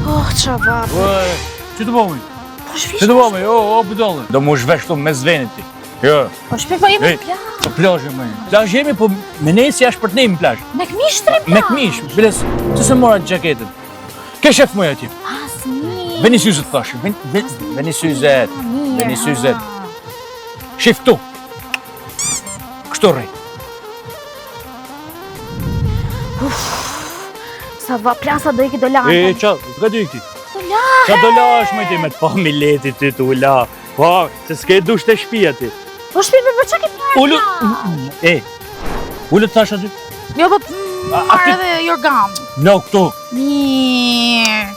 Oh, qa vapë. Që të bëmi? Po shpish. Që të bëmi? O, pëdollë. Do mu shvesh tu me zvenit ti. Jo. Po shpish, po jemi në plazh. Po plazh jemi. Plazh jemi, po me nejtë jashtë për të nejmë plazh. Me këmish të plazh. Me këmish, biles, që se mora gjaketën. Ke shef moja ti. Asni. Venisiuzet thashë. Venisiuzet. Venisiuzet. Shif tu. Kështu rrej. Sa va plasa do iki do lanë. Qa do ikti? Do lanë. Qa do lash me ti me të famileti ty të ula. Po, se s'ke dush të shpia ti. Po shpish, për qa ke plasa? Ullu, ullu të thash aty? Jo, po marrë edhe jorgam. No, këtu. Mirë.